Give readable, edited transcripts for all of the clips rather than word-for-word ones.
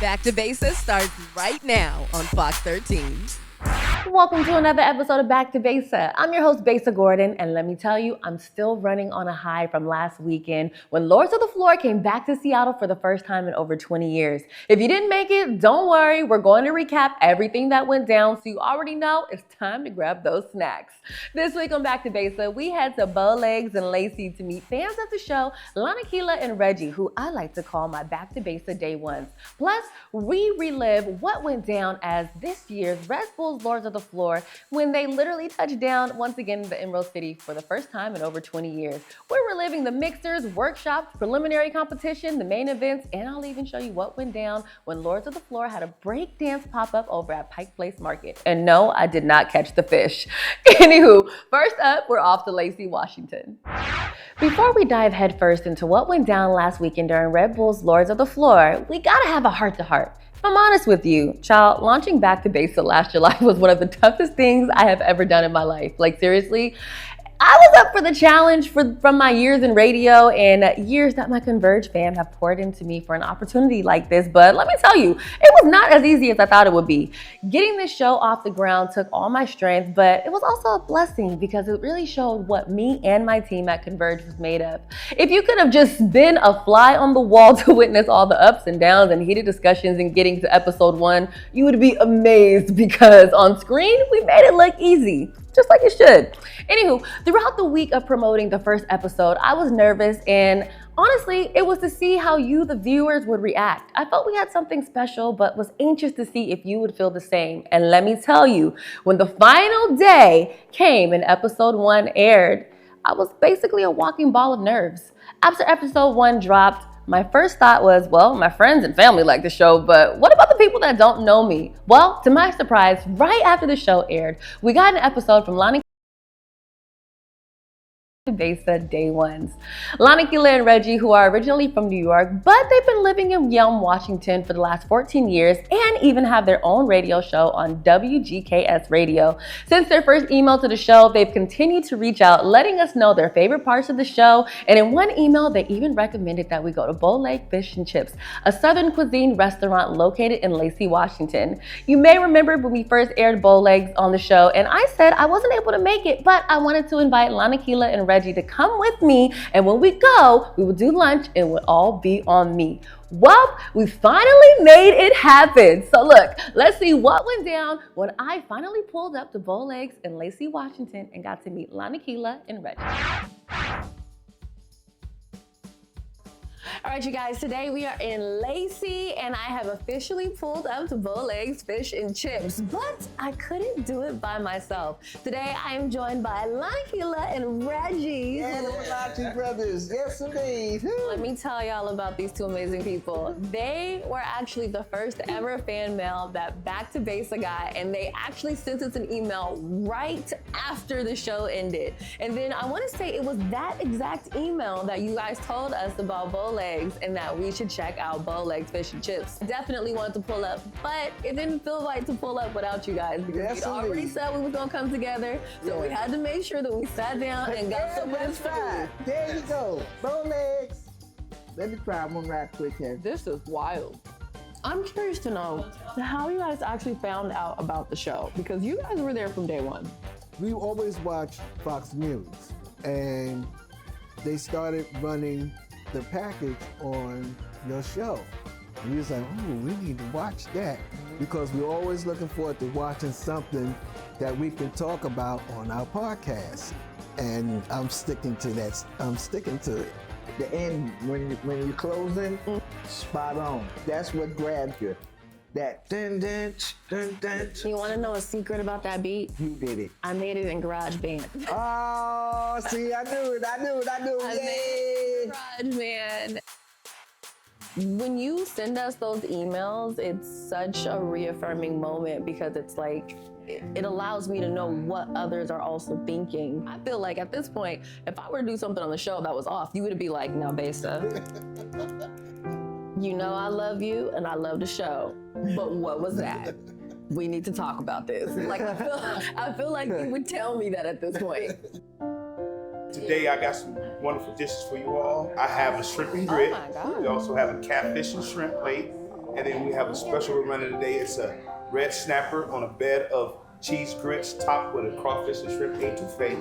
Back to Besa starts right now on Fox 13. Welcome to another episode of Back to Besa. I'm your host, Besa Gordon, and let me tell you, I'm still running on a high from last weekend when Lords of the Floor came back to Seattle for the first time in over 20 years. If you didn't make it, don't worry. We're going to recap everything that went down, so you already know it's time to grab those snacks. This week on Back to Besa, we head to Beau Legs and Lacey to meet fans of the show, Lanakila and Reggie, who I like to call my Back to Besa day ones. Plus, we relive what went down as this year's Red Bull's Lords of the Floor when they literally touched down once again in the Emerald City for the first time in over 20 years. We're reliving the mixers, workshops, preliminary competition, the main events, and I'll even show you what went down when Lords of the Floor had a breakdance pop-up over at Pike Place Market. And no, I did not catch the fish. Anywho, first up, we're off to Lacey, Washington. Before we dive headfirst into what went down last weekend during Red Bull's Lords of the Floor, we gotta have a heart-to-heart. If I'm honest with you, child, launching Back to Besa last July was one of the toughest things I have ever done in my life. Like, seriously, I was up for the challenge from my years in radio and years that my Converge fam have poured into me for an opportunity like this. But let me tell you, it was not as easy as I thought it would be. Getting this show off the ground took all my strength, but it was also a blessing because it really showed what me and my team at Converge was made of. If you could have just been a fly on the wall to witness all the ups and downs and heated discussions and getting to episode 1, you would be amazed because on screen, we made it look easy. Just like it should. Anywho, throughout the week of promoting the first episode, I was nervous and honestly, it was to see how you, the viewers, would react. I felt we had something special, but was anxious to see if you would feel the same. And let me tell you, when the final day came and episode 1 aired, I was basically a walking ball of nerves. After episode 1 dropped, my first thought was, well, my friends and family like the show, but what about the people that don't know me? Well, to my surprise, right after the show aired, we got an episode from Lanakila Besa day ones. Lanakila and Reggie, who are originally from New York, but they've been living in Yelm, Washington for the last 14 years and even have their own radio show on WGKS radio. Since their first email to the show, they've continued to reach out, letting us know their favorite parts of the show. And in one email, they even recommended that we go to Beau Legs Fish Chips, a Southern cuisine restaurant located in Lacey, Washington. You may remember when we first aired Beau Legs on the show, and I said I wasn't able to make it, but I wanted to invite Lanakila and Reggie to come with me, and when we go, we will do lunch and it will all be on me. Well, we finally made it happen. So look, let's see what went down when I finally pulled up to Beau Legs in Lacey, Washington and got to meet Lanakila and Reggie. All right, you guys, today we are in Lacey and I have officially pulled up to Beau Legs Fish and Chips, but I couldn't do it by myself. Today I am joined by Lanakila and Reggie. And the Lacey brothers, yes indeed. Let me tell y'all about these two amazing people. They were actually the first ever fan mail that Back to Besa got, and they actually sent us an email right after the show ended. And then I want to say it was that exact email that you guys told us about Beau Legs and that we should check out Beau Legs Fish and Chips. Definitely wanted to pull up, but it didn't feel right to pull up without you guys because we'd already said we were gonna come together, so we had to make sure that we sat down and got some of this food. There you go, Beau Legs. Let me try one right quick here. This is wild. I'm curious to know how you guys actually found out about the show, because you guys were there from day one. We always watch Fox News, and they started running the package on your show. And we was like, oh, we need to watch that because we're always looking forward to watching something that we can talk about on our podcast. And I'm sticking to that. I'm sticking to it. The end, when you're closing, spot on. That's what grabs you. That dun dun dun dun. You want to know a secret about that beat? Who did it? I made it in GarageBand. Oh, see, I knew it. I made it in GarageBand. When you send us those emails, it's such a reaffirming moment because it's like, it allows me to know what others are also thinking. I feel like at this point, if I were to do something on the show that was off, you would be like, no, Besa, you know I love you and I love the show, but what was that? We need to talk about this. Like, I feel like you would tell me that at this point. Today I got some wonderful dishes for you all. I have a shrimp and grit. Oh my God. We also have a catfish and shrimp plate. And then we have a special we're running today. It's a red snapper on a bed of cheese grits topped with a crawfish and shrimp etouffee.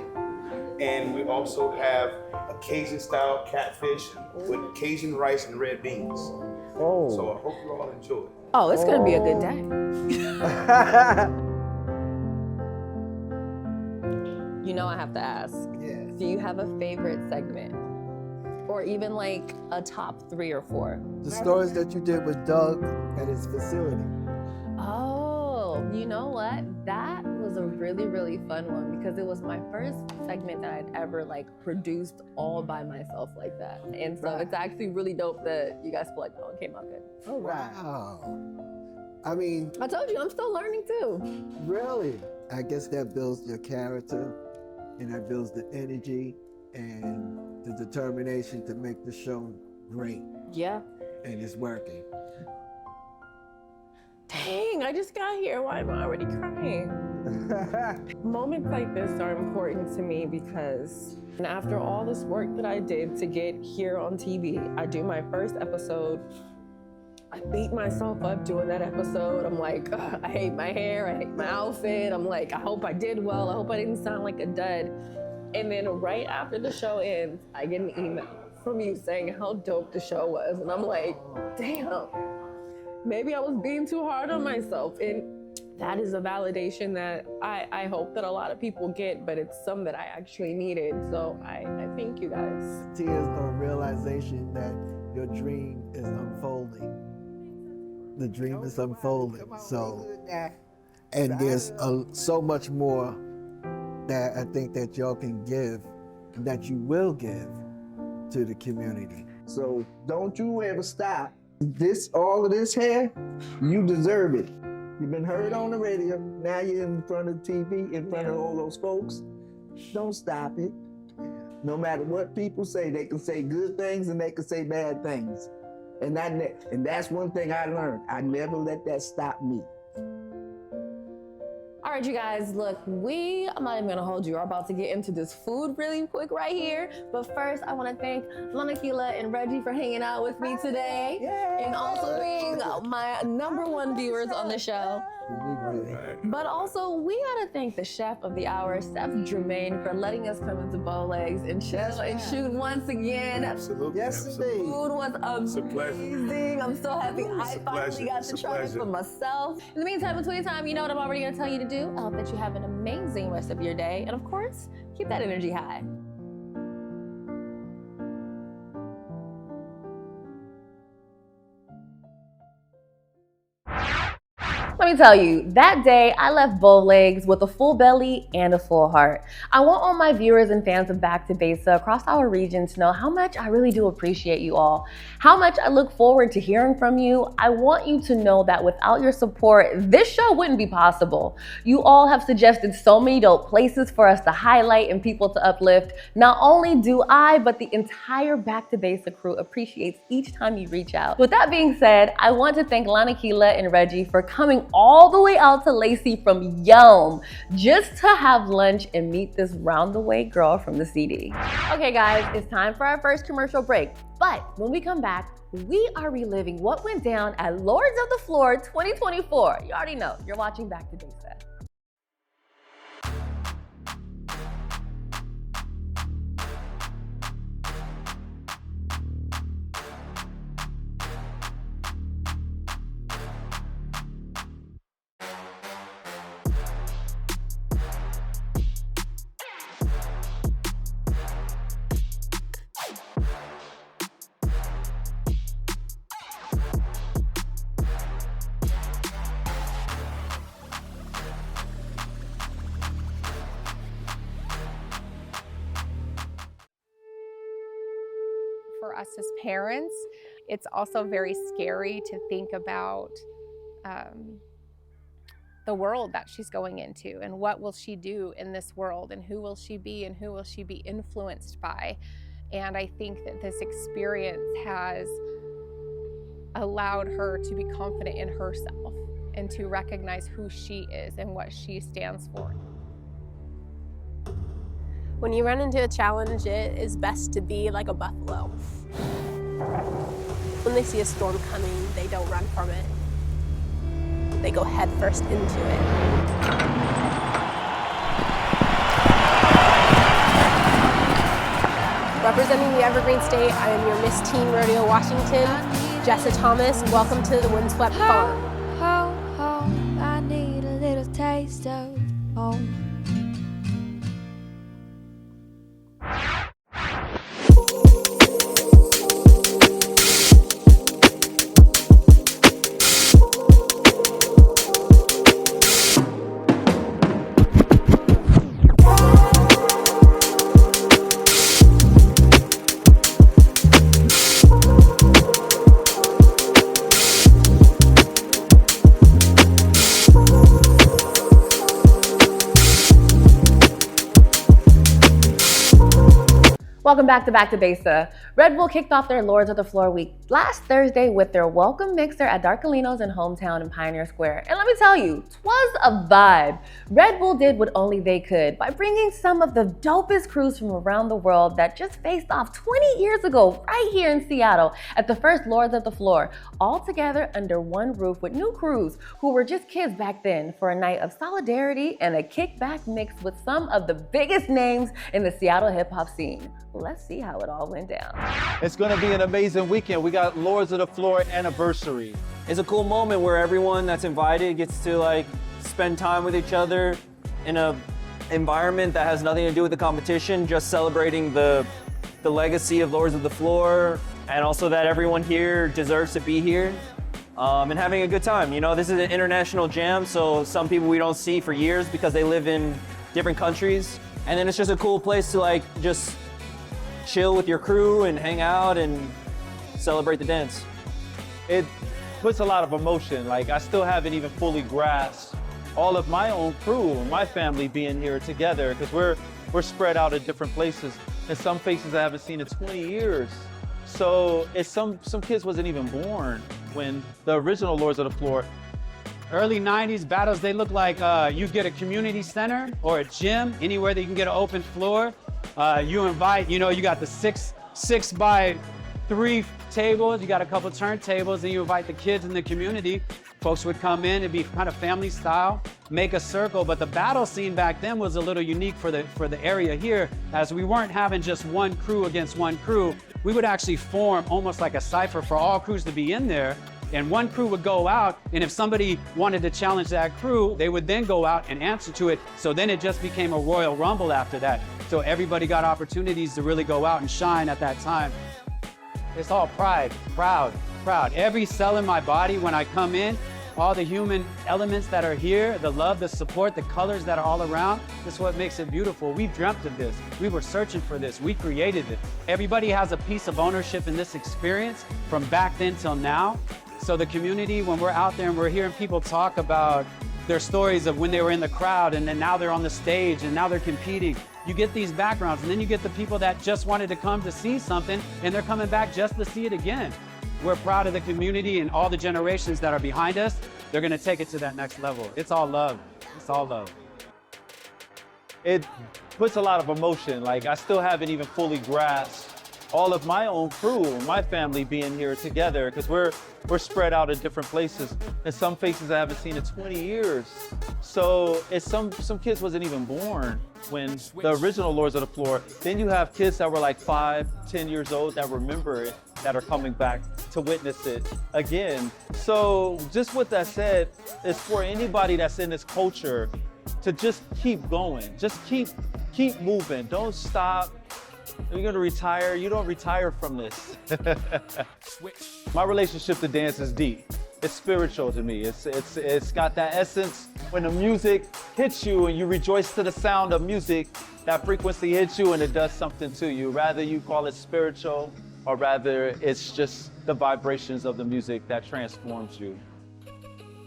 And we also have a Cajun style catfish with Cajun rice and red beans. Oh. So I hope you all enjoy it. Oh, it's gonna be a good day. You know I have to ask, do you have a favorite segment? Or even like a top 3 or 4? The stories that you did with Doug at his facility. Oh, you know what? That was a really, really fun one because it was my first segment that I'd ever like produced all by myself like that. And so it's actually really dope that you guys feel like that one came out good. Oh, wow. I mean, I told you, I'm still learning too. really? I guess that builds your character and that builds the energy and the determination to make the show great. Yeah. And it's working. Dang, I just got here. Why am I already crying? Moments like this are important to me because after all this work that I did to get here on TV, I do my first episode. I beat myself up doing that episode. I'm like, I hate my hair, I hate my outfit. I'm like, I hope I did well. I hope I didn't sound like a dud. And then right after the show ends, I get an email from you saying how dope the show was. And I'm like, damn, maybe I was being too hard on myself. And that is a validation that I hope that a lot of people get, but it's some that I actually needed. So I thank you guys. Tears of realization that your dream is unfolding. The dream is unfolding. So, and there's so much more that I think that y'all can give, that you will give to the community. So don't you ever stop. All of this here, you deserve it. You've been heard on the radio, now you're in front of TV, in front of all those folks. Don't stop it. No matter what people say, they can say good things and they can say bad things. And that's one thing I learned. I never let that stop me. All right, you guys, look, I'm not even gonna hold you. We're about to get into this food really quick right here. But first, I wanna thank Lanakila and Reggie for hanging out with me today. And also being my #1 viewers on the show. But also, we gotta thank the chef of the hour, Chef Jermaine, for letting us come into Beau Legs and chill and shoot once again. Absolutely. Yes, absolutely. indeed. Food was amazing. I'm so happy I finally got to try it for myself. In the meantime, between time, you know what I'm already gonna tell you to do. I hope that you have an amazing rest of your day. And of course, keep that energy high. Let me tell you, that day I left Beau Legs with a full belly and a full heart. I want all my viewers and fans of Back to Besa across our region to know how much I really do appreciate you all, how much I look forward to hearing from you. I want you to know that without your support, this show wouldn't be possible. You all have suggested so many dope places for us to highlight and people to uplift. Not only do I, but the entire Back to Besa crew appreciates each time you reach out. With that being said, I want to thank Lanakila and Reggie for coming all the way out to Lacey from Yelm just to have lunch and meet this round-the-way girl from the CD. Okay guys, it's time for our first commercial break. But when we come back, we are reliving what went down at Lords of the Floor 2024. You already know, you're watching Back to Besa. For us as parents, it's also very scary to think about the world that she's going into and what will she do in this world and who will she be and who will she be influenced by. And I think that this experience has allowed her to be confident in herself and to recognize who she is and what she stands for. When you run into a challenge, it is best to be like a buffalo. When they see a storm coming, they don't run from it. They go headfirst into it. Representing the Evergreen State, I am your Miss Teen Rodeo Washington, Jessa Thomas. Welcome to the Windswept Farm. Home, I need a little taste of home. Welcome back to Besa. Red Bull kicked off their Lords of the Floor week last Thursday with their welcome mixer at Darkalinos in Hometown in Pioneer Square. And let me tell you, 'twas a vibe. Red Bull did what only they could by bringing some of the dopest crews from around the world that just faced off 20 years ago right here in Seattle at the first Lords of the Floor, all together under one roof with new crews who were just kids back then for a night of solidarity and a kickback mix with some of the biggest names in the Seattle hip hop scene. Let's see how it all went down. It's gonna be an amazing weekend. We got Lords of the Floor anniversary. It's a cool moment where everyone that's invited gets to spend time with each other in a environment that has nothing to do with the competition, just celebrating the legacy of Lords of the Floor, and also that everyone here deserves to be here and having a good time. You know, this is an international jam, so some people we don't see for years because they live in different countries, and then it's just a cool place to just chill with your crew and hang out and celebrate the dance. It puts a lot of emotion. I still haven't even fully grasped all of my own crew and my family being here together, because we're spread out at different places. In some places I haven't seen in 20 years. So some kids wasn't even born when the original Lords of the Floor. Early 90s battles, they look like you get a community center or a gym, anywhere that you can get an open floor. You invite, you got the six by 3 tables, you got a couple turntables, and you invite the kids in the community. Folks would come in, it'd be kind of family style, make a circle. But the battle scene back then was a little unique for the area here, as we weren't having just one crew against one crew. We would actually form almost like a cipher for all crews to be in there. And one crew would go out, and if somebody wanted to challenge that crew, they would then go out and answer to it. So then it just became a Royal Rumble after that. So everybody got opportunities to really go out and shine at that time. It's all pride, proud. Every cell in my body when I come in, all the human elements that are here, the love, the support, the colors that are all around, this is what makes it beautiful. We dreamt of this. We were searching for this. We created it. Everybody has a piece of ownership in this experience from back then till now. So the community, when we're out there and we're hearing people talk about their stories of when they were in the crowd and then now they're on the stage and now they're competing, you get these backgrounds, and then you get the people that just wanted to come to see something and they're coming back just to see it again. We're proud of the community and all the generations that are behind us. They're gonna take it to that next level. It's all love. It's all love. It puts a lot of emotion. I still haven't even fully grasped all of my own crew and my family being here together, because we're spread out in different places. In some places I haven't seen in 20 years. So some kids wasn't even born when the original Lords of the Floor. Then you have kids that were 5, 10 years old that remember it, that are coming back to witness it again. So just with that said, it's for anybody that's in this culture to just keep going. Just keep moving. Don't stop. You're gonna retire. You don't retire from this. My relationship to dance is deep. It's spiritual to me. It's got that essence. When the music hits you and you rejoice to the sound of music, that frequency hits you and it does something to you. Rather you call it spiritual, or rather it's just the vibrations of the music that transforms you.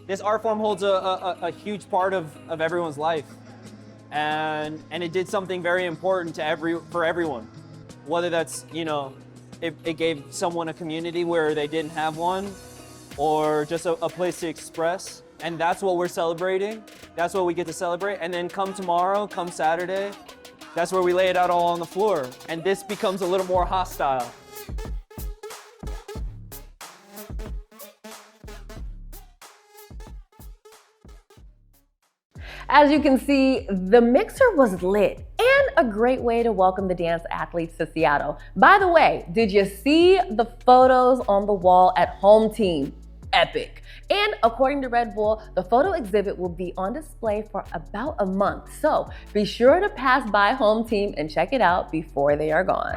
This art form holds a huge part of everyone's life. And it did something very important for everyone. Whether that's, it gave someone a community where they didn't have one, or just a place to express. And that's what we're celebrating. That's what we get to celebrate. And then come tomorrow, come Saturday, that's where we lay it out all on the floor. And this becomes a little more hostile. As you can see, the mixer was lit and a great way to welcome the dance athletes to Seattle. By the way, did you see the photos on the wall at Home Team? Epic. And according to Red Bull, the photo exhibit will be on display for about a month. So be sure to pass by Home Team and check it out before they are gone.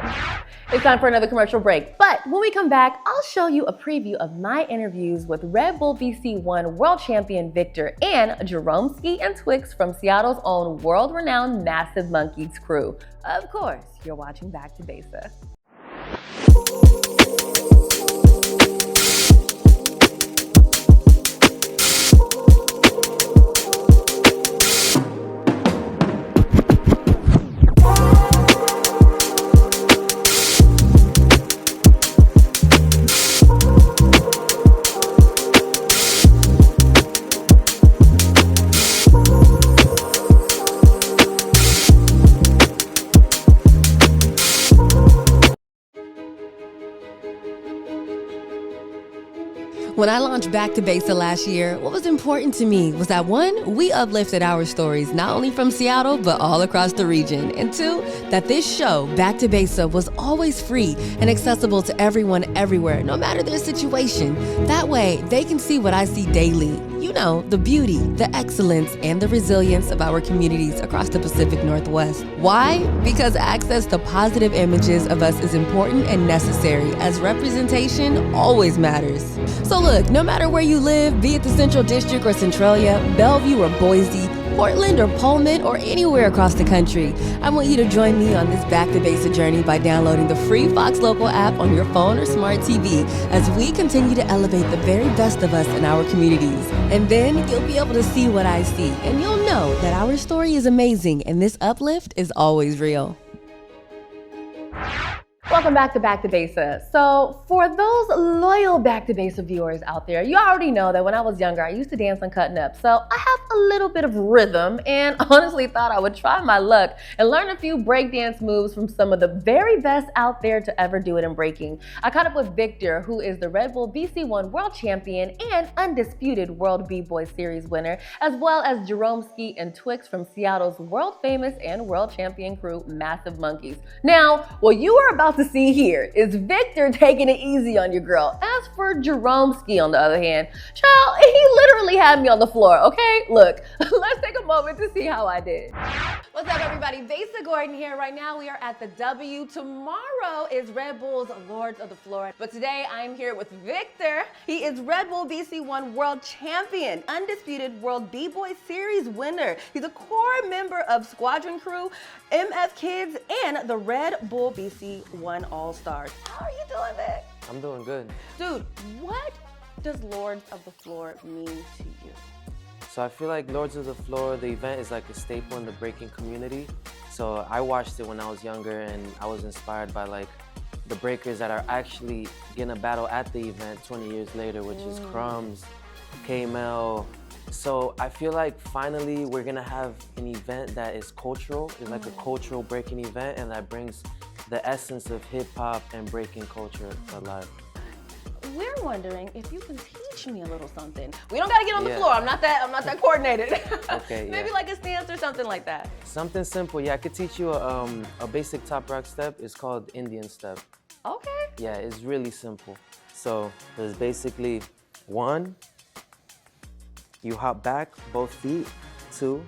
It's time for another commercial break. But when we come back, I'll show you a preview of my interviews with Red Bull BC1 World Champion Victor and Jerome Ski and Twix from Seattle's own world-renowned Massive Monkeys crew. Of course, you're watching Back to Besa. When I launched Back to Besa last year, what was important to me was that one, we uplifted our stories not only from Seattle, but all across the region. And two, that this show, Back to Besa, was always free and accessible to everyone everywhere, no matter their situation. That way, they can see what I see daily. You know, the beauty, the excellence, and the resilience of our communities across the Pacific Northwest. Why? Because access to positive images of us is important and necessary, as representation always matters. So look, no matter where you live, be it the Central District or Centralia, Bellevue or Boise, Portland or Pullman, or anywhere across the country, I want you to join me on this Back to Besa journey by downloading the free Fox Local app on your phone or smart TV as we continue to elevate the very best of us in our communities. And then you'll be able to see what I see, and you'll know that our story is amazing and this uplift is always real. Welcome back to Besa. So for those loyal Back to Besa viewers out there, you already know that when I was younger, I used to dance on Cutting Up. So I have a little bit of rhythm and honestly thought I would try my luck and learn a few breakdance moves from some of the very best out there to ever do it in breaking. I caught up with Victor, who is the Red Bull BC1 World Champion and undisputed World B-Boy Series winner, as well as Jerome Ski and Twix from Seattle's world famous and world champion crew, Massive Monkeys. Now, what you are about to see here is Victor taking it easy on your girl. As for Jerome Ski, on the other hand, child, he literally had me on the floor, okay? Look, let's take a moment to see how I did. What's up, everybody? Besa Gordon here. Right now, we are at the W. Tomorrow is Red Bull's Lords of the Floor. But today, I'm here with Victor. He is Red Bull BC1 World Champion, undisputed World B-Boy Series winner. He's a core member of Squadron Crew, MF Kids, and the Red Bull BC1 All-Stars. How are you doing, Vic? I'm doing good. Dude, what does Lords of the Floor mean to you? So I feel like Lords of the Floor, the event is like a staple in the breaking community. So I watched it when I was younger and I was inspired by like the breakers that are actually gonna battle at the event 20 years later, which is Crumbs, K-Mel. So I feel like finally we're gonna have an event that is cultural. It's like a cultural breaking event and that brings the essence of hip hop and breaking culture alive. We're wondering if you can teach me a little something. We don't gotta get on the floor. I'm not that coordinated. Okay. Maybe like a stance or something like that. Something simple. Yeah, I could teach you a basic top rock step. It's called Indian step. Okay. Yeah, it's really simple. So there's basically 1, you hop back both feet, 2,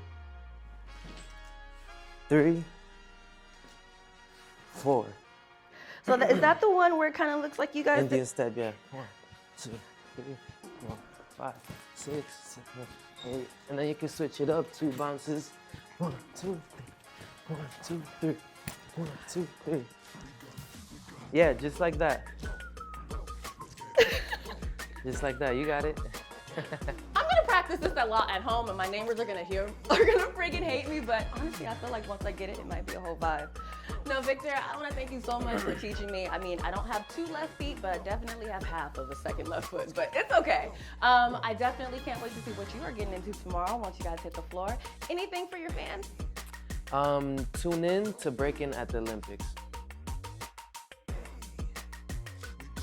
3, 4. So is that the one where it kind of looks like you guys Indian step, yeah. 1, 2, 3, 4, 5, 6, 7, 8. And then you can switch it up, 2 bounces. 1, 2, 3. 1, 2, 3. 1, 2, 3. Yeah, just like that. Just like that, you got it. I'm gonna practice this a lot at home and my neighbors are gonna freaking hate me, but honestly, I feel like once I get it, it might be a whole vibe. No, Victor, I wanna thank you so much for teaching me. I mean, I don't have 2 left feet, but I definitely have half of a second left foot, but it's okay. I definitely can't wait to see what you are getting into tomorrow once you guys hit the floor. Anything for your fans? Tune in to Breaking at the Olympics.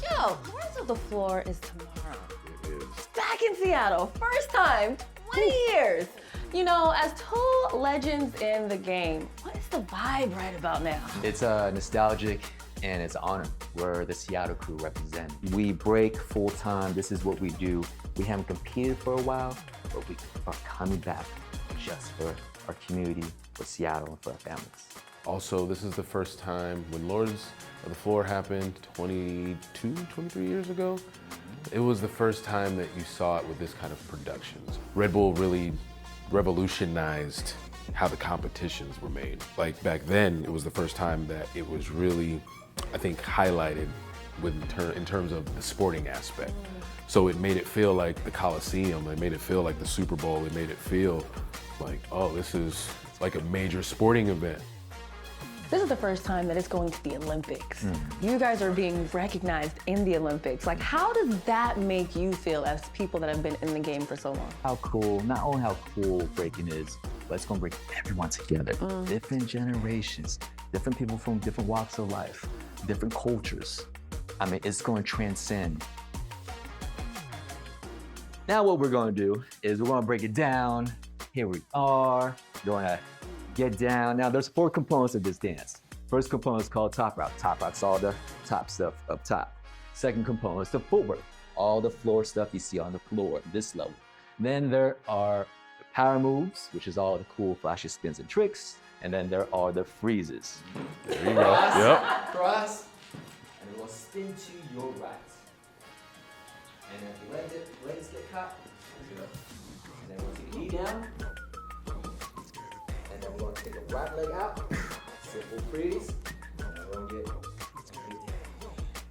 Yo, where's of the Floor is tomorrow. It is. Back in Seattle, first time, 20 years. You know, as two legends in the game, what is the vibe right about now? It's nostalgic and it's an honor. We're the Seattle crew represent. We break full time. This is what we do. We haven't competed for a while, but we are coming back just for our community, for Seattle, and for our families. Also, this is the first time when Lords of the Floor happened 22, 23 years ago. It was the first time that you saw it with this kind of productions. Red Bull really revolutionized how the competitions were made. Like back then, it was the first time that it was really, I think, highlighted in terms of the sporting aspect. So it made it feel like the Coliseum, it made it feel like the Super Bowl, it made it feel like, oh, this is like a major sporting event. This is the first time that it's going to the Olympics. You guys are being recognized in the Olympics. Like, how does that make you feel as people that have been in the game for so long? How cool, not only how cool breaking is, but it's gonna bring everyone together. Different generations, different people from different walks of life, different cultures. I mean, it's gonna transcend. Now what we're gonna do is we're gonna break it down. Here we are, gonna get down. Now there's 4 components of this dance. First component is called top rock. Top rock's all the top stuff up top. Second component is the footwork. All the floor stuff you see on the floor, this level. Then there are the power moves, which is all the cool flashy spins and tricks. And then there are the freezes. There you go. Yep. Cross. And it will spin to your right. And if you legs get caught, and then we'll take a knee down. And then we're going to take a right leg out, simple freeze, and then we're going to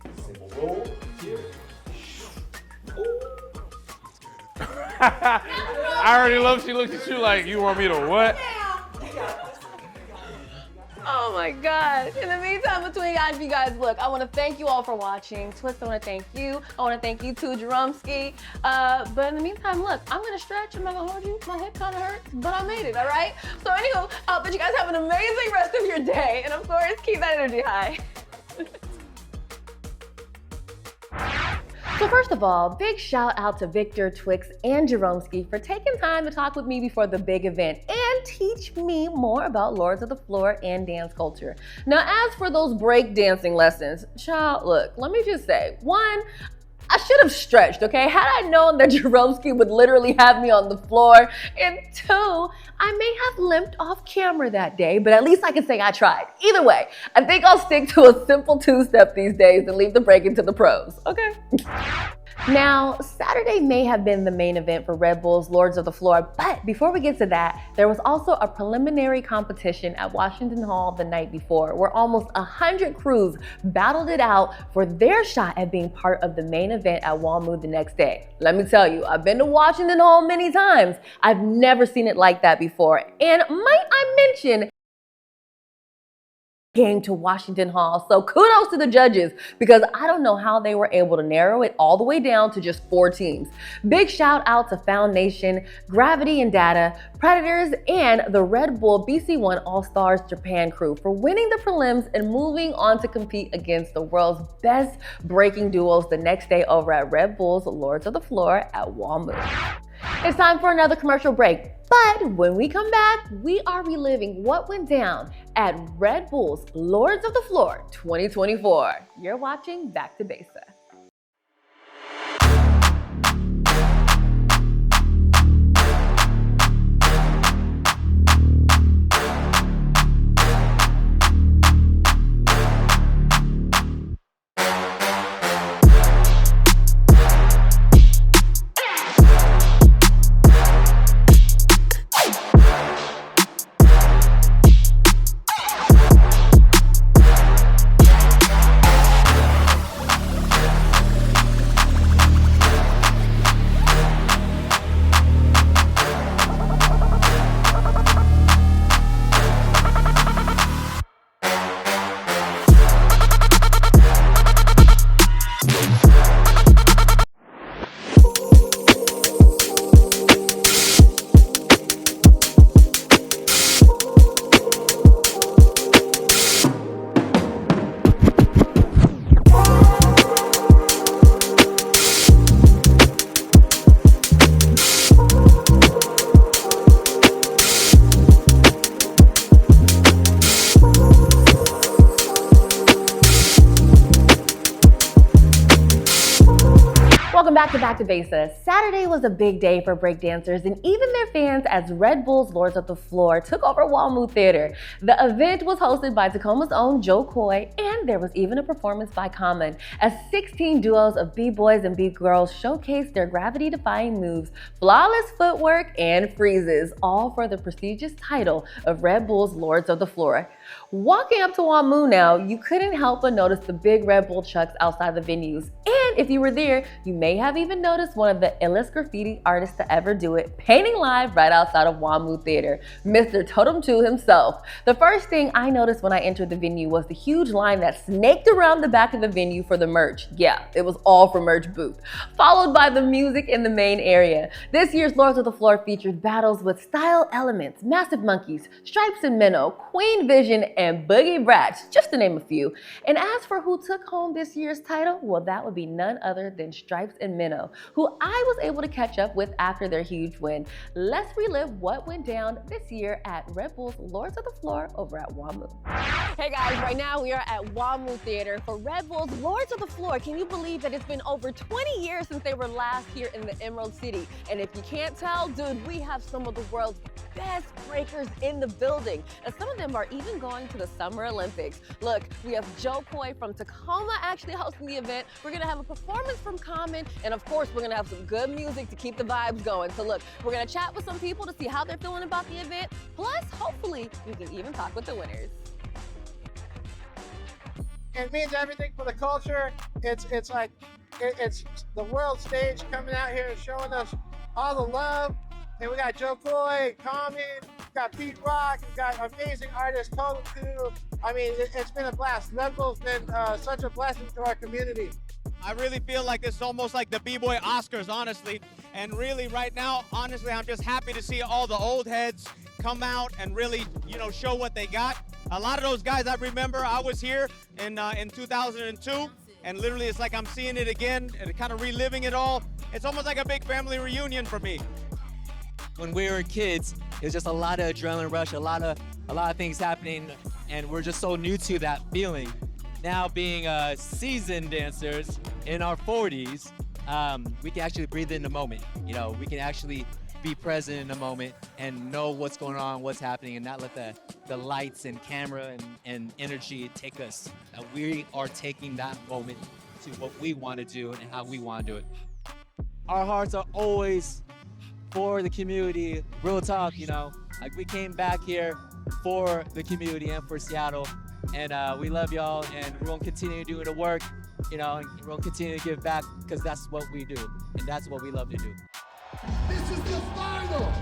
get simple roll here. I already love she looked at you like, you want me to what? Oh my God. In the meantime, between you guys, look, I want to thank you all for watching. Twist, I want to thank you. I want to thank you too, Jaromski. But in the meantime, look, I'm going to stretch. I'm not going to hold you. My head kind of hurts, but I made it, all right? So anywho, I hope that you guys have an amazing rest of your day. And of course, keep that energy high. So first of all, big shout out to Victor, Twix, and Jaromski for taking time to talk with me before the big event and teach me more about Lords of the Floor and dance culture. Now, as for those break dancing lessons, child, look, let me just say, 1, I should have stretched, okay? Had I known that Jaromski would literally have me on the floor, and 2, I may have limped off camera that day, but at least I can say I tried. Either way, I think I'll stick to a simple 2-step these days and leave the breaking to the pros, okay? Now, Saturday may have been the main event for Red Bull's Lords of the Floor, but before we get to that, there was also a preliminary competition at Washington Hall the night before, where almost 100 crews battled it out for their shot at being part of the main event at Walmart the next day. Let me tell you, I've been to Washington Hall many times. I've never seen it like that before. And might I mention, game to Washington Hall. So kudos to the judges, because I don't know how they were able to narrow it all the way down to just 4 teams. Big shout out to Foundation, Gravity and Data, Predators, and the Red Bull BC1 All-Stars Japan crew for winning the prelims and moving on to compete against the world's best breaking duos the next day over at Red Bull's Lords of the Floor at Walmart. It's time for another commercial break. But when we come back, we are reliving what went down at Red Bull's Lords of the Floor 2024. You're watching Back to Besa. Back to Besa. Saturday was a big day for breakdancers and even their fans as Red Bull's Lords of the Floor took over WAMU Theater. The event was hosted by Tacoma's own Joe Coy, and there was even a performance by Common as 16 duos of B-boys and B-girls showcased their gravity-defying moves, flawless footwork, and freezes, all for the prestigious title of Red Bull's Lords of the Floor. Walking up to WAMU now, you couldn't help but notice the big Red Bull trucks outside the venues. And if you were there, you may have even noticed one of the illest graffiti artists to ever do it, painting live right outside of WAMU Theater, Mr. Totem 2 himself. The first thing I noticed when I entered the venue was the huge line that snaked around the back of the venue for the merch. Yeah, it was all for merch booth, followed by the music in the main area. This year's Lords of the Floor featured battles with Style Elements, Massive Monkeys, Stripes and Minnow, Queen Vision, and Boogie Brats, just to name a few. And as for who took home this year's title, well, that would be none other than Stripes and Minnow, who I was able to catch up with after their huge win. Let's relive what went down this year at Red Bull's Lords of the Floor over at WAMU. Hey guys, right now we are at WAMU Theater for Red Bull's Lords of the Floor. Can you believe that it's been over 20 years since they were last here in the Emerald City? And if you can't tell, dude, we have some of the world's best breakers in the building. And some of them are even going to the Summer Olympics. Look, we have Joe Coy from Tacoma actually hosting the event. We're gonna have a performance from Common, and of course, we're gonna have some good music to keep the vibes going. So look, we're gonna chat with some people to see how they're feeling about the event. Plus, hopefully, we can even talk with the winners. It means everything for the culture. It's like it's the world stage coming out here and showing us all the love. And we got Joe Coy, Common, we got Pete Rock, we got amazing artists, Total 2. I mean, it's been a blast. Red Bull's been such a blessing to our community. I really feel like this is almost like the B-Boy Oscars, honestly. And really right now, honestly, I'm just happy to see all the old heads come out and really, show what they got. A lot of those guys I remember, I was here in 2002, and literally it's like I'm seeing it again and kind of reliving it all. It's almost like a big family reunion for me. When we were kids, it was just a lot of adrenaline rush, a lot of things happening, and we're just so new to that feeling. Now being seasoned dancers in our 40s, we can actually breathe in the moment. We can actually be present in the moment and know what's going on, what's happening, and not let the lights and camera and energy take us. We are taking that moment to what we want to do and how we want to do it. Our hearts are always for the community, real talk, like we came back here for the community and for Seattle, and we love y'all, and we're gonna continue doing the work, and we're gonna continue to give back because that's what we do, and that's what we love to do. This is the final.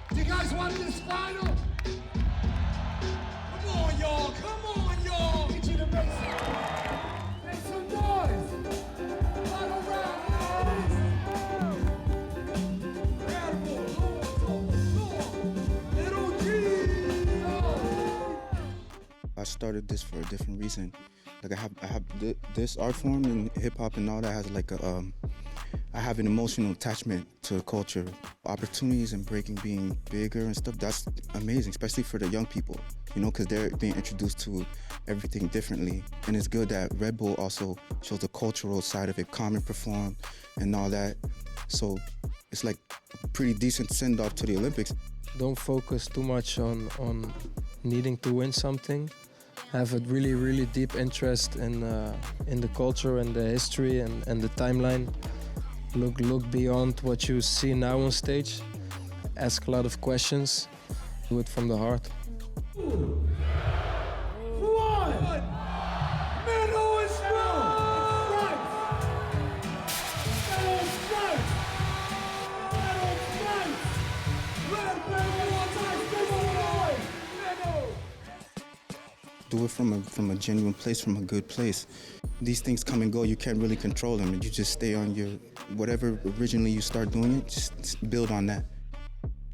Do you guys want this final? Come on, y'all. Come on, y'all. Get you to make some noise. Final round. I started this for a different reason. Like I have this art form and hip hop and all that has like I have an emotional attachment to the culture. Opportunities in breaking being bigger and stuff, that's amazing, especially for the young people, because they're being introduced to everything differently. And it's good that Red Bull also shows the cultural side of it, Common performed and all that. So it's like a pretty decent send-off to the Olympics. Don't focus too much on needing to win something. Have a really, really deep interest in the culture and the history and the timeline. Look beyond what you see now on stage. Ask a lot of questions. Do it from the heart. Do it from a genuine place, from a good place. These things come and go, you can't really control them, and you just stay on your, whatever originally you start doing it, just build on that.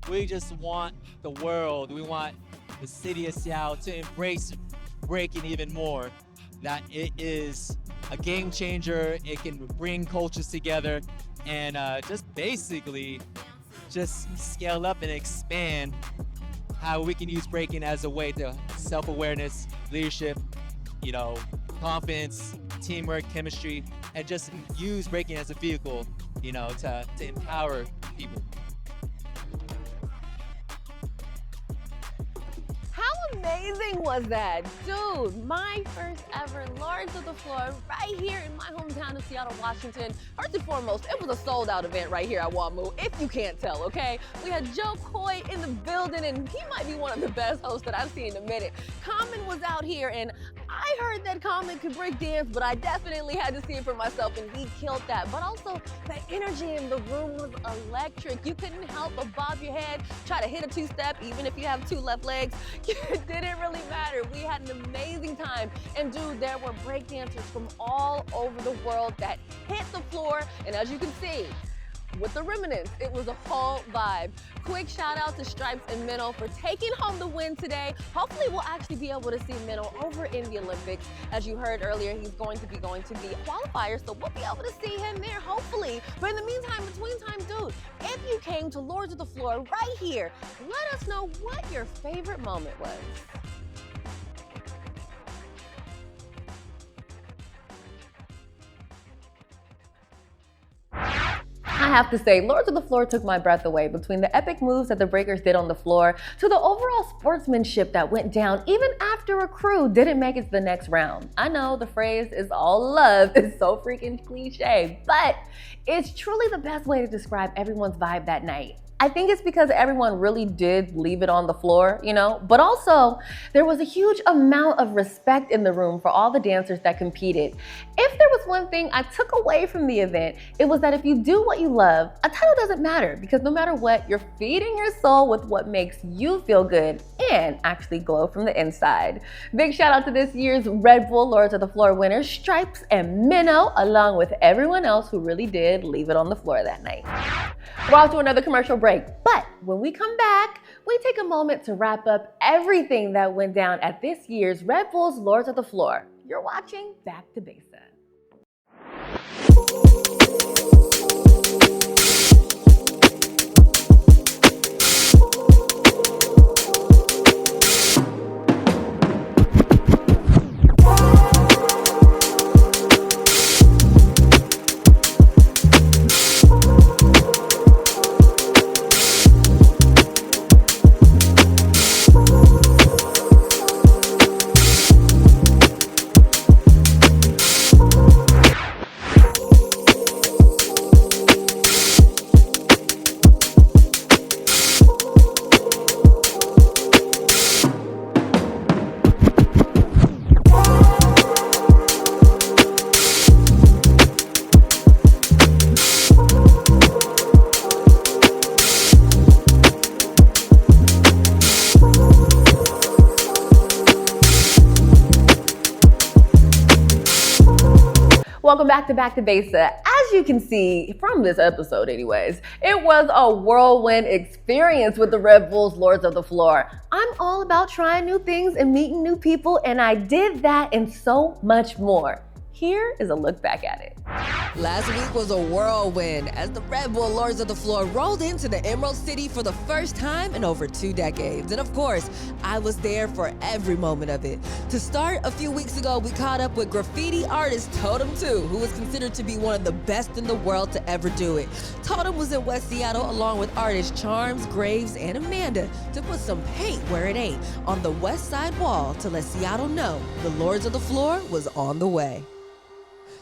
We just want the world, we want the city of Seattle to embrace breaking even more. That it is a game changer, it can bring cultures together, and just basically just scale up and expand how we can use breaking as a way to self-awareness, leadership, confidence, teamwork, chemistry, and just use breaking as a vehicle, you know, to empower people. How amazing was that? Dude, my first ever Lords of the Floor right here in my hometown of Seattle, Washington. First and foremost, it was a sold out event right here at WAMU, if you can't tell, okay? We had Joe Coy in the building, and he might be one of the best hosts that I've seen in a minute. Common was out here, and I heard that Common could break dance, but I definitely had to see it for myself, and he killed that. But also, the energy in the room was electric. You couldn't help but bob your head, try to hit a two-step, even if you have two left legs. It didn't really matter. We had an amazing time. And dude, there were breakdancers from all over the world that hit the floor. And as you can see, with the remnants, it was a whole vibe. Quick shout out to Stripes and Minnow for taking home the win today. Hopefully we'll actually be able to see Minnow over in the Olympics. As you heard earlier, he's going to be the qualifiers, so we'll be able to see him there, hopefully. But in the meantime, between time, dude, if you came to Lords of the Floor right here, let us know what your favorite moment was. I have to say, Lords of the Floor took my breath away between the epic moves that the breakers did on the floor to the overall sportsmanship that went down even after a crew didn't make it to the next round. I know the phrase is all love, it's so freaking cliche, but it's truly the best way to describe everyone's vibe that night. I think it's because everyone really did leave it on the floor, you know, but also there was a huge amount of respect in the room for all the dancers that competed. If there was one thing I took away from the event, it was that if you do what you love, a title doesn't matter, because no matter what, you're feeding your soul with what makes you feel good and actually glow from the inside. Big shout out to this year's Red Bull Lords of the Floor winners, Stripes and Minnow, along with everyone else who really did leave it on the floor that night. We're off to another commercial break, but when we come back, we take a moment to wrap up everything that went down at this year's Red Bull's Lords of the Floor. You're watching Back to Besa. Welcome back to Besa. As you can see from this episode anyways, it was a whirlwind experience with the Red Bull's Lords of the Floor. I'm all about trying new things and meeting new people, and I did that and so much more. Here is a look back at it. Last week was a whirlwind as the Red Bull Lords of the Floor rolled into the Emerald City for the first time in over 2 decades. And of course, I was there for every moment of it. To start, a few weeks ago, we caught up with graffiti artist Totem 2, who is considered to be one of the best in the world to ever do it. Totem was in West Seattle along with artists Charms, Graves, and Amanda to put some paint where it ain't on the west side wall to let Seattle know the Lords of the Floor was on the way.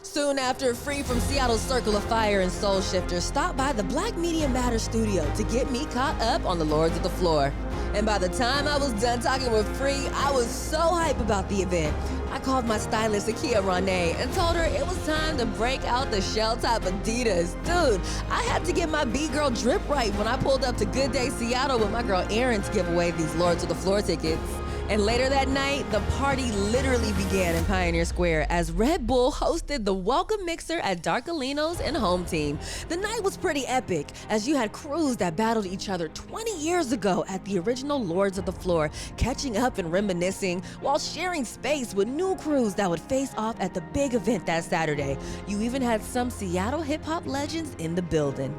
Soon after, Free from Seattle's Circle of Fire and Soul Shifter stopped by the Black Media Matter studio to get me caught up on the Lords of the Floor. And by the time I was done talking with Free, I was so hype about the event. I called my stylist, Akia Ronay, and told her it was time to break out the shell-top Adidas. Dude, I had to get my B-Girl drip right when I pulled up to Good Day Seattle with my girl Erin to give away these Lords of the Floor tickets. And later that night, the party literally began in Pioneer Square as Red Bull hosted the Welcome Mixer at Darkalinos and Home Team. The night was pretty epic, as you had crews that battled each other 20 years ago at the original Lords of the Floor, catching up and reminiscing while sharing space with new crews that would face off at the big event that Saturday. You even had some Seattle hip-hop legends in the building.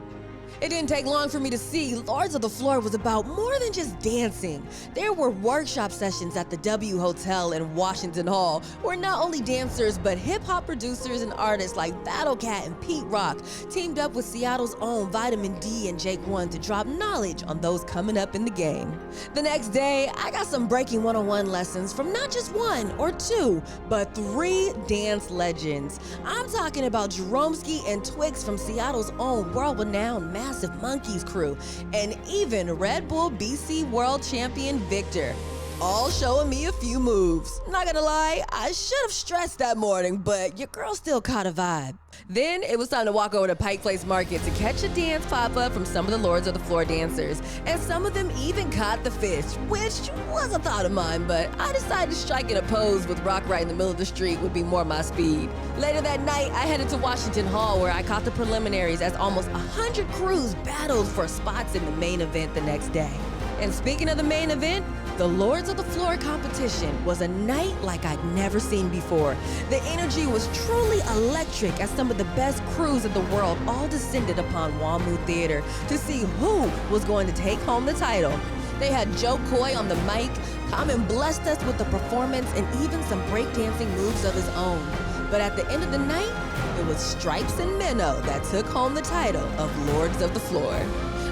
It didn't take long for me to see Lords of the Floor was about more than just dancing. There were workshop sessions at the W Hotel in Washington Hall where not only dancers but hip-hop producers and artists like Battle Cat and Pete Rock teamed up with Seattle's own Vitamin D and Jake One to drop knowledge on those coming up in the game. The next day, I got some breaking 101 lessons from not just one or two, but 3 dance legends. I'm talking about Jeromski and Twix from Seattle's own world-renowned Massive Monkeys crew, and even Red Bull BC World Champion Victor. All showing me a few moves. Not gonna lie, I should have stressed that morning, but your girl still caught a vibe. Then it was time to walk over to Pike Place Market to catch a dance pop-up from some of the Lords of the Floor dancers, and some of them even caught the fish, which was a thought of mine, but I decided to strike in a pose with rock right in the middle of the street would be more my speed. Later that night, I headed to Washington Hall where I caught the preliminaries as almost 100 crews battled for spots in the main event the next day. And speaking of the main event, the Lords of the Floor competition was a night like I'd never seen before. The energy was truly electric as some of the best crews in the world all descended upon WAMU Theater to see who was going to take home the title. They had Joe Coy on the mic, Common blessed us with the performance and even some breakdancing moves of his own. But at the end of the night, it was Stripes and Minnow that took home the title of Lords of the Floor.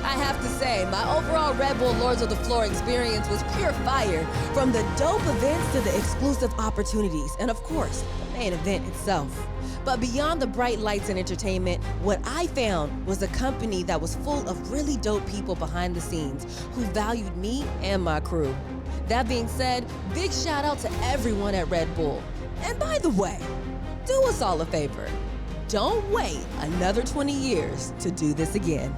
I have to say, my overall Red Bull Lords of the Floor experience was pure fire, from the dope events to the exclusive opportunities, and of course, the main event itself. But beyond the bright lights and entertainment, what I found was a company that was full of really dope people behind the scenes who valued me and my crew. That being said, big shout out to everyone at Red Bull. And by the way, do us all a favor. Don't wait another 20 years to do this again.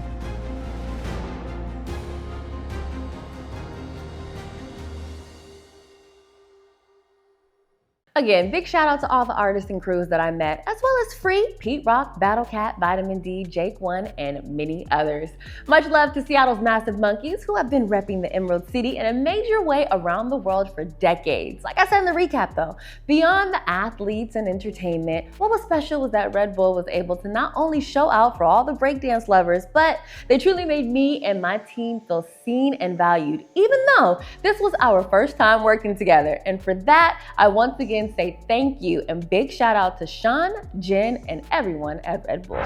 Again, big shout out to all the artists and crews that I met, as well as Free, Pete Rock, Battle Cat, Vitamin D, Jake One, and many others. Much love to Seattle's Massive Monkeys, who have been repping the Emerald City in a major way around the world for decades. Like I said in the recap though, beyond the athletes and entertainment, what was special was that Red Bull was able to not only show out for all the breakdance lovers, but they truly made me and my team feel seen and valued, even though this was our first time working together. And for that, I once again say thank you and big shout out to Sean, Jen, and everyone at Red Bull.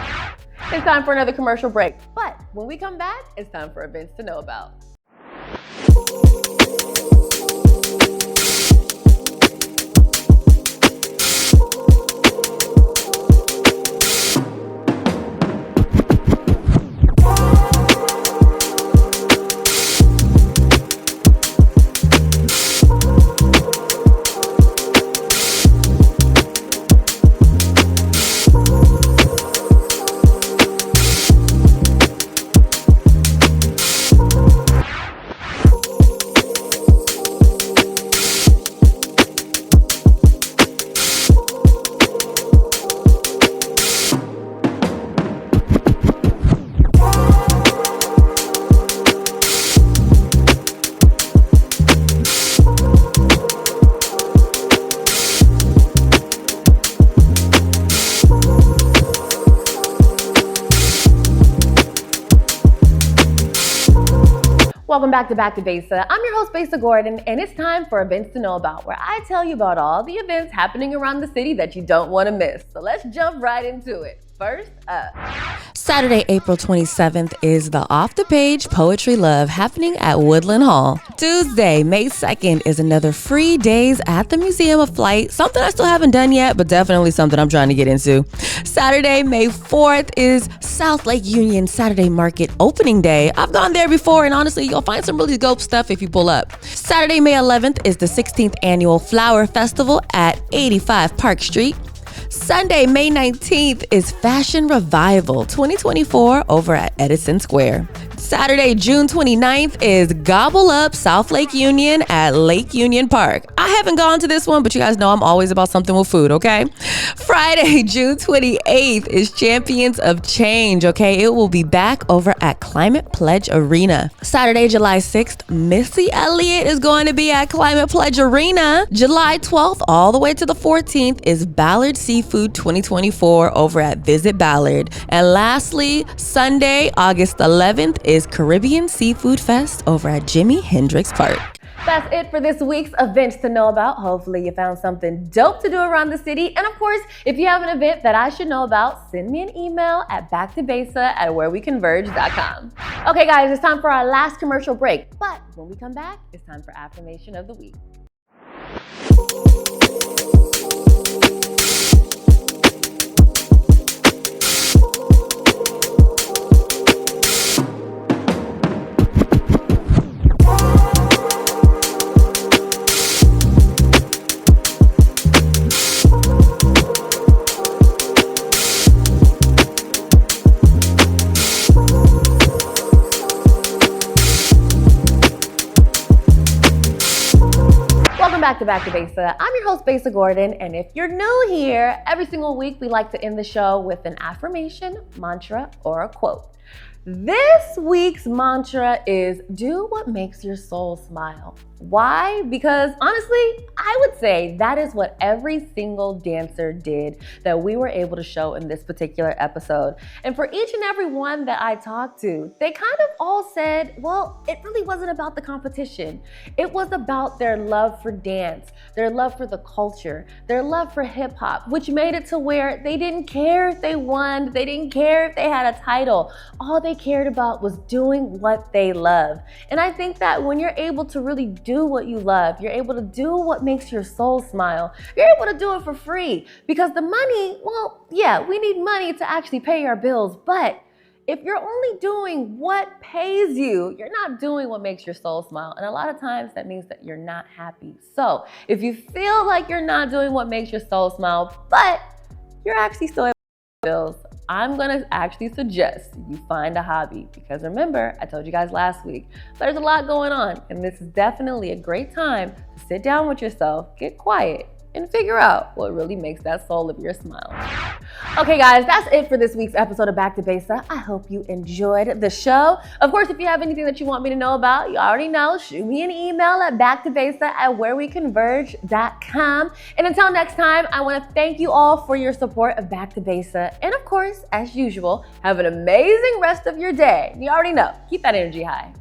It's time for another commercial break, but when we come back, it's time for events to know about. Welcome back to Besa. I'm your host, Besa Gordon, and it's time for Events to Know About, where I tell you about all the events happening around the city that you don't want to miss. So let's jump right into it. First up, Saturday, April 27th is the Off the Page Poetry Love happening at Woodland Hall. Tuesday, May 2nd is another free days at the Museum of Flight, something I still haven't done yet, but definitely something I'm trying to get into. Saturday, May 4th is South Lake Union Saturday Market opening day. I've gone there before, and honestly, you'll find some really dope stuff if you pull up. Saturday, May 11th is the 16th Annual Flower Festival at 85 Park Street. Sunday, May 19th is Fashion Revival 2024 over at Edison Square. Saturday, June 29th is Gobble Up South Lake Union at Lake Union Park. I haven't gone to this one, but you guys know I'm always about something with food, okay? Friday, June 28th is Champions of Change, okay? It will be back over at Climate Pledge Arena. Saturday, July 6th, Missy Elliott is going to be at Climate Pledge Arena. July 12th all the way to the 14th is Ballard Seafood 2024 over at Visit Ballard. And lastly, Sunday, August 11th is Caribbean Seafood Fest over at Jimi Hendrix Park. That's it for this week's events to know about. Hopefully you found something dope to do around the city. And of course, if you have an event that I should know about, send me an email at backtobesa@wherewecconverge.com. Okay guys, it's time for our last commercial break. But when we come back, it's time for Affirmation of the Week. Welcome back to Besa. I'm your host, Besa Gordon, and if you're new here, every single week we like to end the show with an affirmation, mantra, or a quote. This week's mantra is do what makes your soul smile. Why? Because honestly, I would say that is what every single dancer did that we were able to show in this particular episode. And for each and every one that I talked to, they kind of all said, well, it really wasn't about the competition. It was about their love for dance, their love for the culture, their love for hip hop, which made it to where they didn't care if they won, they didn't care if they had a title. All they cared about was doing what they love. And I think that when you're able to really do what you love, you're able to do what makes your soul smile, you're able to do it for free. Because the money, well, yeah, we need money to actually pay our bills, but if you're only doing what pays you, you're not doing what makes your soul smile. And a lot of times that means that you're not happy. So if you feel like you're not doing what makes your soul smile, but you're actually still able to pay bills, I'm gonna actually suggest you find a hobby, because remember, I told you guys last week, there's a lot going on, and this is definitely a great time to sit down with yourself, get quiet, and figure out what really makes that soul of yours smile. Okay guys, that's it for this week's episode of Back to Besa. I hope you enjoyed the show. Of course, if you have anything that you want me to know about, you already know, shoot me an email at backtobesa@wherewecconverge.com. And until next time, I want to thank you all for your support of Back to Besa. And of course, as usual, have an amazing rest of your day. You already know, keep that energy high.